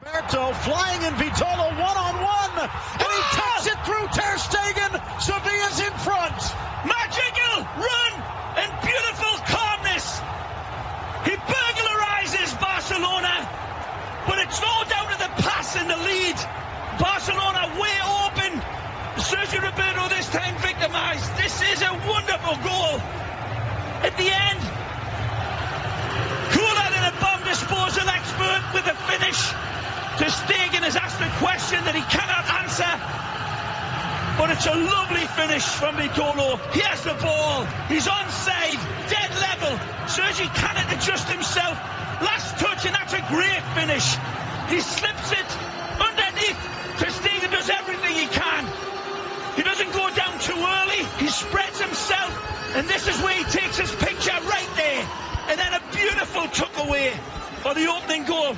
Roberto flying in Vitolo one-on-one, and he takes it through Ter Stegen. Sevilla's in front. Magical run and beautiful calmness. He burglarizes Barcelona, but it's all down to the pass and the lead. Barcelona way open. Sergio Roberto this time victimized. This is a wonderful goal. At the end, cooler than a bomb disposal expert with a finish. Ter Stegen has asked a question that he cannot answer, but it's a lovely finish from Vitolo. He has the ball, he's onside, dead level. Sergi cannot adjust himself. Last touch, and that's a great finish. He slips it underneath. Ter Stegen does everything he can. He doesn't go down too early. He spreads himself, and this is where he takes his picture right there. And then a beautiful tuck away for the opening goal.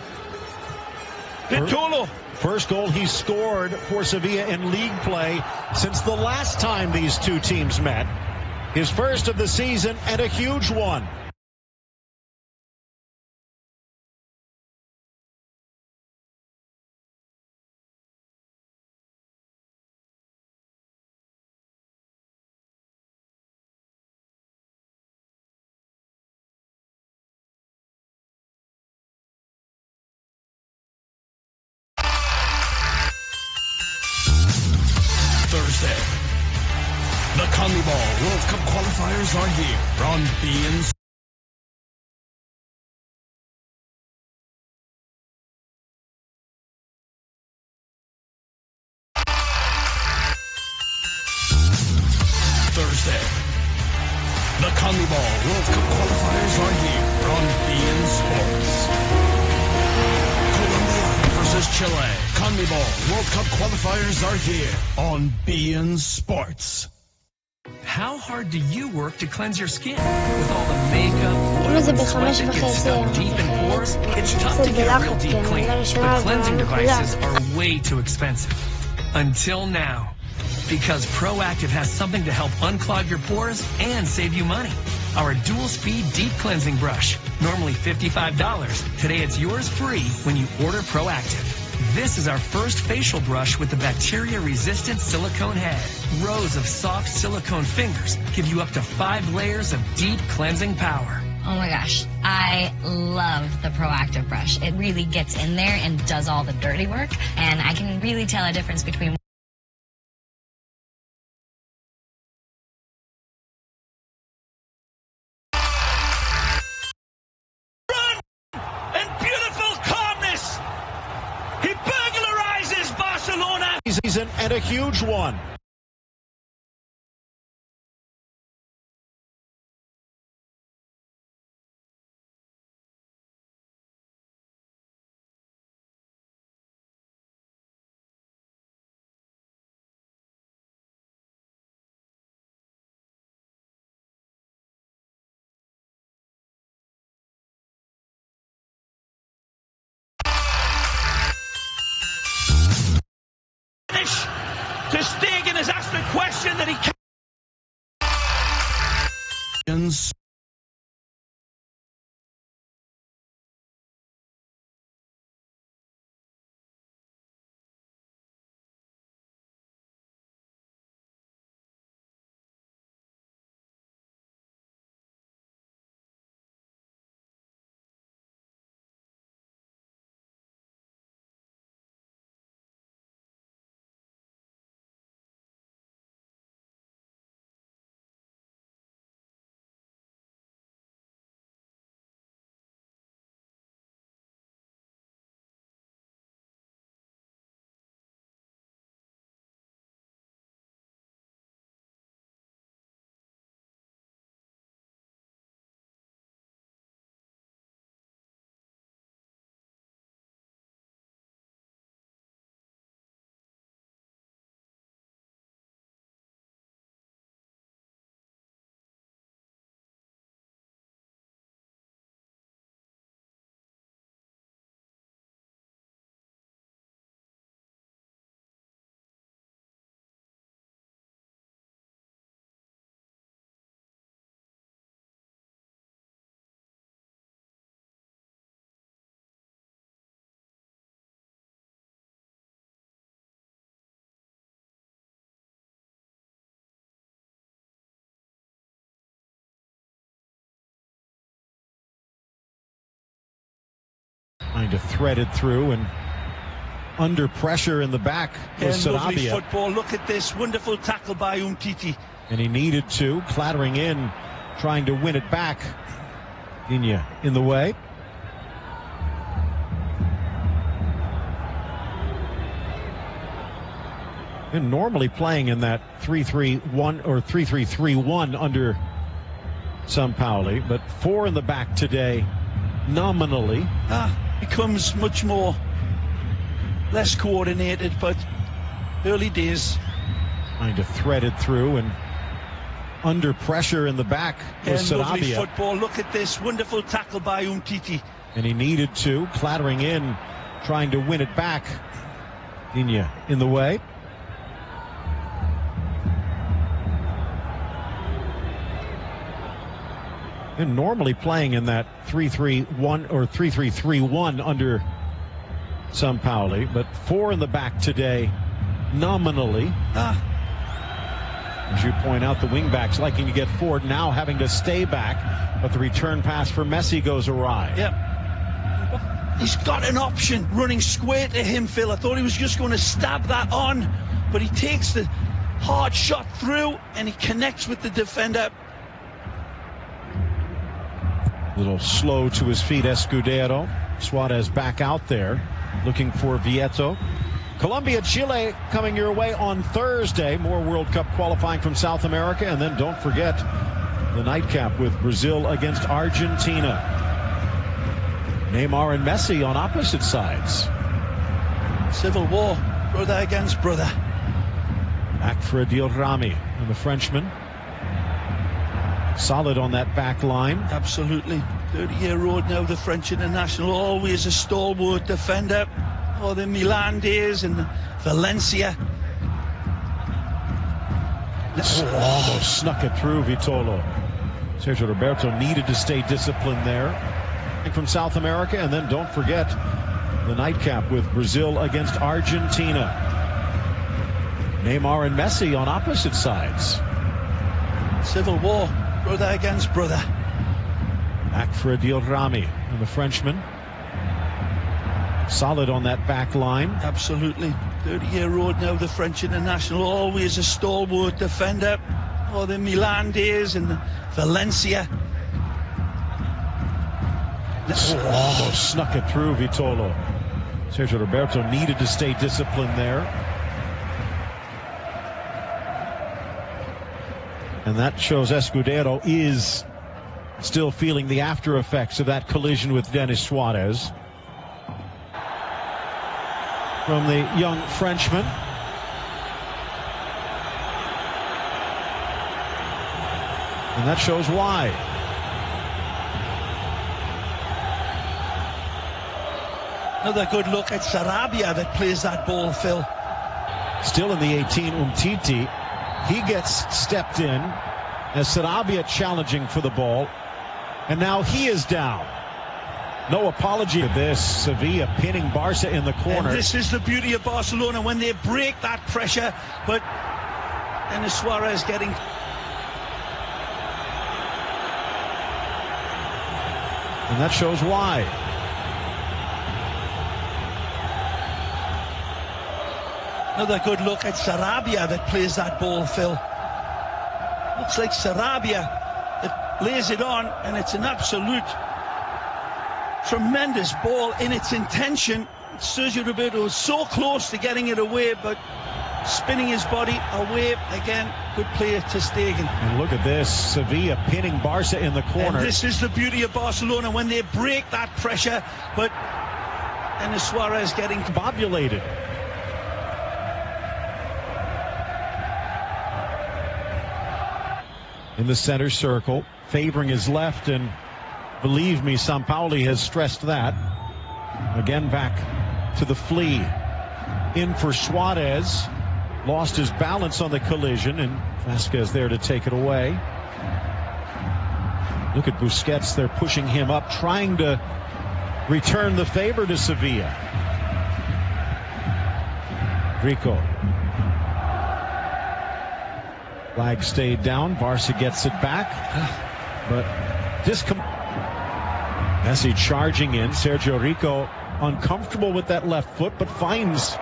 Vitolo. First goal he scored for Sevilla in league play since the last time these two teams met. His first of the season, and a huge one. Thursday, the CONMEBOL World Cup qualifiers are here on beIN. Thursday, the CONMEBOL World Cup qualifiers are here on beIN Sports. Colombia versus Chile. CONMEBOL World Cup qualifiers are here on beIN Sports. How hard do you work to cleanse your skin? With all the makeup, oil, זה and ב5:30 sweat that gets stuck deep in pores, it's tough to get a real deep clean. But cleansing devices are way too expensive. Until now. Because Proactive has something to help unclog your pores and save you money. Our dual-speed deep cleansing brush. Normally $55. Today it's yours free when you order Proactive. This is our first facial brush with the bacteria-resistant silicone head. Rows of soft silicone fingers give you up to 5 layers of deep cleansing power. Oh my gosh, I love the Proactive brush. It really gets in there and does all the dirty work, and I can really tell a difference between Season, and a huge one. Ter Stegen has asked a question that he can't. Trying to thread it through and under pressure in the back was lovely Sarabia. football. Look at this wonderful tackle by Umtiti. And he needed to, clattering in, trying to win it back. Inya in the way. And normally playing in that 3-3-1 or 3-3-3-1 under Sampaoli, but 4 in the back today nominally. Becomes much more less coordinated, but early days. Trying to thread it through and under pressure in the back was Lovely Sarabia. football. Look at this wonderful tackle by Umtiti. And he needed to, clattering in, trying to win it back. Inya in the way. And normally playing in that 3-3-1 or 3-3-3-1 under Sampaoli, but 4 in the back today nominally. As you point out, the wingbacks liking to get forward, now having to stay back, but the return pass for Messi goes awry. Yep. He's got an option running square to him, Phil. I thought he was just going to stab that on, but he takes the hard shot through and he connects with the defender. A little slow to his feet, Escudero. Suarez back out there, looking for Vieto. Colombia, Chile coming your way on Thursday. More World Cup qualifying from South America. And then don't forget the nightcap with Brazil against Argentina. Neymar and Messi on opposite sides. Civil war, brother against brother. Back for Adil Rami and the Frenchman. Solid on that back line. Absolutely. 30-year-old now, the French international, always a stalwart defender. Oh, the Milan days and Valencia. Almost snuck it through Vitolo. Sergio Roberto needed to stay disciplined there. From South America, and then don't forget the nightcap with Brazil against Argentina. Neymar and Messi on opposite sides. Civil war, brother against brother. Back for Adil Rami and the Frenchman. Solid on that back line. Absolutely. 30-year-old now, the French international, always a stalwart defender. Oh, the Milan days and Valencia. Almost snuck it through Vitolo. Sergio Roberto needed to stay disciplined there. And that shows Escudero is still feeling the after effects of that collision with Denis Suarez. From the young Frenchman. And that shows why. Another good look at Sarabia that plays that ball, Phil. Still in the 18, Umtiti. He gets stepped in as Sarabia challenging for the ball. And now he is down. No apology to this. Sevilla pinning Barca in the corner. And this is the beauty of Barcelona when they break that pressure. But Denis Suarez getting... And that shows why. Another good look at Sarabia that plays that ball, Phil. Looks like Sarabia that lays it on, and it's an absolute tremendous ball in its intention. Sergio Roberto is so close to getting it away, but spinning his body away again. Good play to Stegen. And look at this. Sevilla pinning Barca in the corner. And this is the beauty of Barcelona when they break that pressure, but Denis Suarez getting bobulated. In the center circle, favoring his left, and believe me, Sampaoli has stressed that. Again back to the flea. In for Suarez. Lost his balance on the collision, and Vasquez there to take it away. Look at Busquets. They're pushing him up, trying to return the favor to Sevilla. Rico. Flag stayed down. Barca gets it back. But Messi charging in. Sergio Rico uncomfortable with that left foot, but finds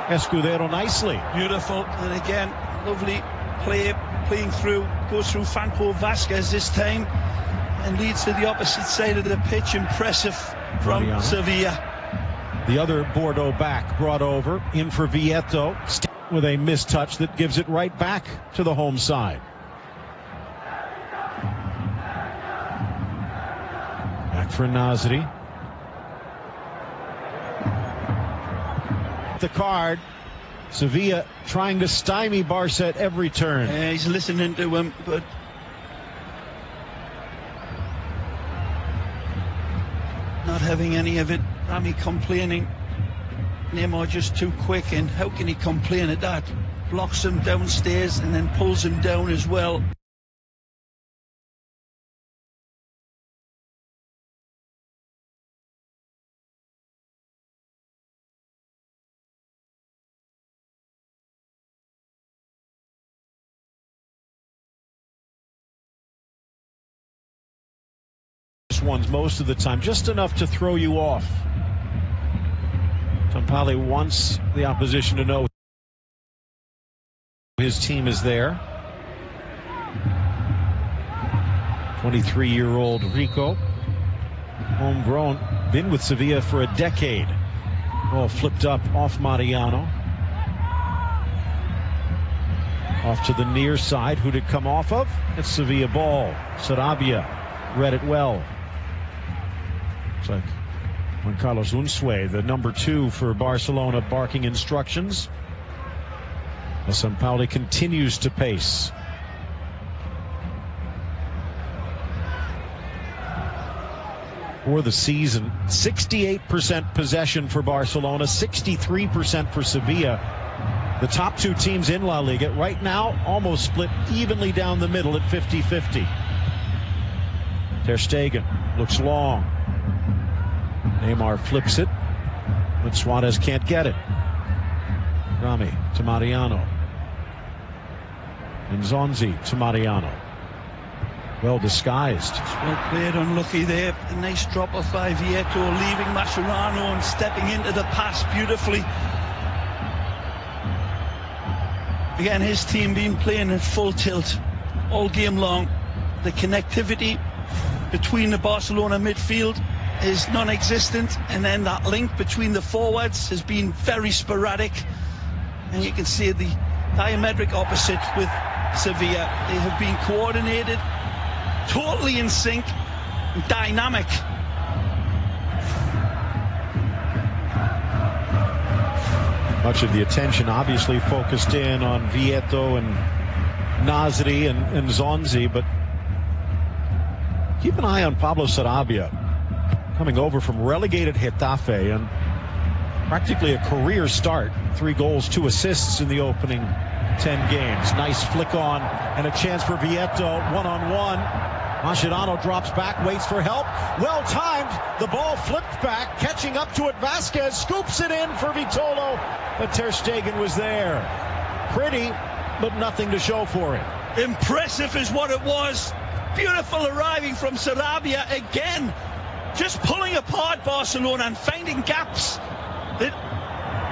Escudero nicely. Beautiful. And again, lovely play, playing through, goes through Franco Vasquez this time and leads to the opposite side of the pitch. Impressive from Mariano. Sevilla. The other Bordeaux back brought over, in for Vieto, with a mistouch that gives it right back to the home side. Back for Nasri. The card. Sevilla trying to stymie Barca at every turn. Yeah, he's listening to him, but not having any of it. Rami complaining. Neymar just too quick, and how can he complain at that? Blocks him downstairs and then pulls him down as well. Ones most of the time, just enough to throw you off. Sampaoli wants the opposition to know his team is there. 23-year-old Rico, homegrown, been with Sevilla for a decade. Ball flipped up off Mariano. Off to the near side. Who did it come off of? It's Sevilla ball. Sarabia read it well. It's like Juan Carlos Unzué, the number 2 for Barcelona, barking instructions. As Sampaoli continues to pace. For the season, 68% possession for Barcelona, 63% for Sevilla. The top 2 teams in La Liga right now almost split evenly down the middle at 50-50. Ter Stegen looks long. Neymar flips it, but Suarez can't get it. Rami to Mariano. And Zonzi to Mariano. Well disguised. Well played, unlucky there. A nice drop off by Vieto, leaving Mascherano and stepping into the pass beautifully. Again, his team been playing at full tilt all game long. The connectivity between the Barcelona midfield is non-existent, and then that link between the forwards has been very sporadic, and you can see the diametric opposite with Sevilla. They have been coordinated, totally in sync, dynamic. Much of the attention obviously focused in on Vieto and Nasri and Zonzi, but keep an eye on Pablo Sarabia, coming over from relegated Getafe and practically a career start. 3 goals, 2 assists in the opening 10 games. Nice flick on and a chance for Vieto, one-on-one. Mascherano drops back, waits for help. Well timed. The ball flipped back, catching up to it. Vasquez scoops it in for Vitolo, but Ter Stegen was there. Pretty, but nothing to show for it. Impressive is what it was. Beautiful arriving from Sarabia again. Just pulling apart Barcelona and finding gaps that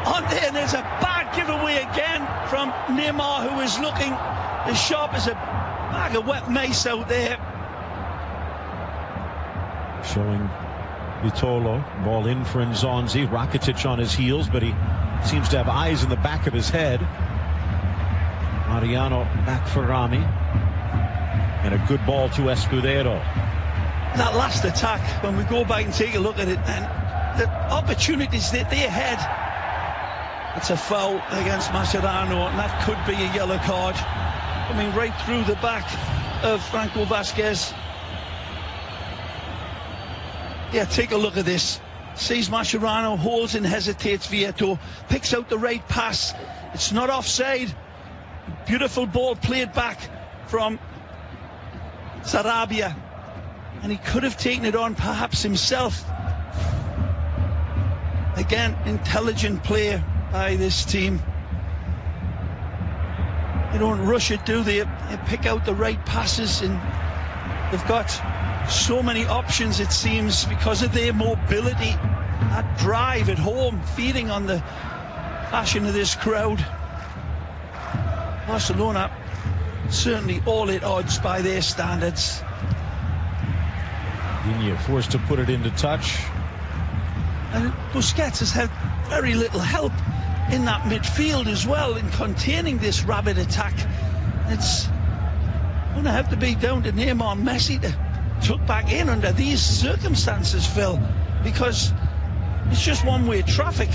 aren't there. And there's a bad giveaway again from Neymar, who is looking as sharp as a bag of wet mace out there. Showing Vitolo, ball in for Nzonzi. Rakitic on his heels, but he seems to have eyes in the back of his head. Mariano back for Rami. And a good ball to Escudero. That last attack, when we go back and take a look at it, and the opportunities that they had, it's a foul against Mascherano, and that could be a yellow card coming right through the back of Franco Vasquez. Yeah, take a look at this. Sees Mascherano, holds and hesitates. Vieto picks out the right pass. It's not offside. Beautiful ball played back from Sarabia, and he could have taken it on perhaps himself. Again, intelligent play by this team. They don't rush it, do they? They pick out the right passes, and they've got so many options, it seems, because of their mobility. That drive at home, feeding on the passion of this crowd. Barcelona certainly all at odds by their standards. Digne forced to put it into touch. And Busquets has had very little help in that midfield as well in containing this rabid attack. It's going to have to be down to Neymar and Messi to tuck back in under these circumstances, Phil, because it's just one-way traffic.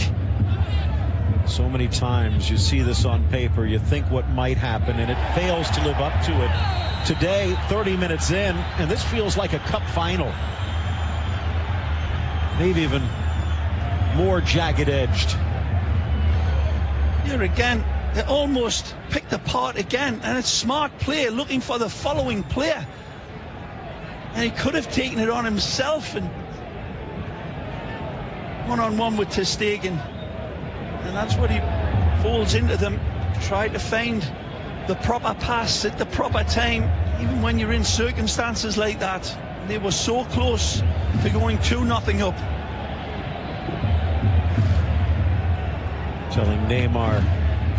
So many times you see this on paper, you think what might happen, and it fails to live up to it. Today, 30 minutes in, and this feels like a cup final. Maybe even more jagged-edged. Here again, they're almost picked apart again, and it's smart play looking for the following player. And he could have taken it on himself and one-on-one with ter Stegen. And that's what he falls into them, try to find the proper pass at the proper time, even when you're in circumstances like that. They were so close to going 2-0 up. Telling Neymar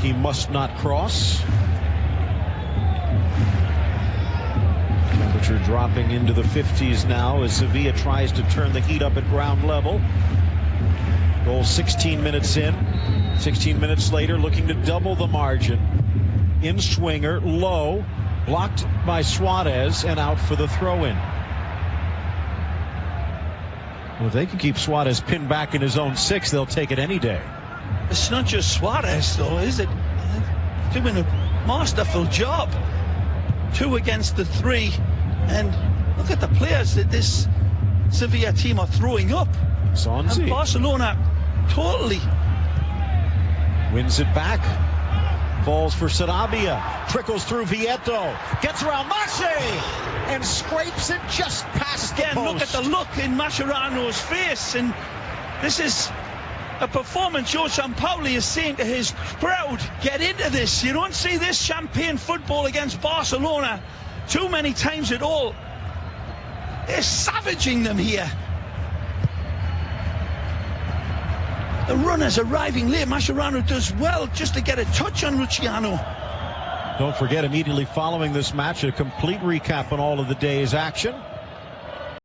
he must not cross. Temperature dropping into the 50s now as Sevilla tries to turn the heat up at ground level. Goal 16 minutes in. 16 minutes later, looking to double the margin. In swinger, low, blocked by Suarez, and out for the throw-in. Well, if they can keep Suarez pinned back in his own 6, they'll take it any day. It's not just Suarez, though, is it? Doing a masterful job. 2 against the 3. And look at the players that this Sevilla team are throwing up. Sonzi. And Barcelona totally wins it back. Falls for Sarabia. Trickles through Vieto. Gets around Marche. And scrapes it just past the post. Look at the look in Mascherano's face. And this is a performance Joe Sampaoli is saying to his crowd, get into this. You don't see this champagne football against Barcelona too many times at all. They're savaging them here. The runners arriving late. Mascherano does well just to get a touch on Luciano. Don't forget, immediately following this match, a complete recap on all of the day's action.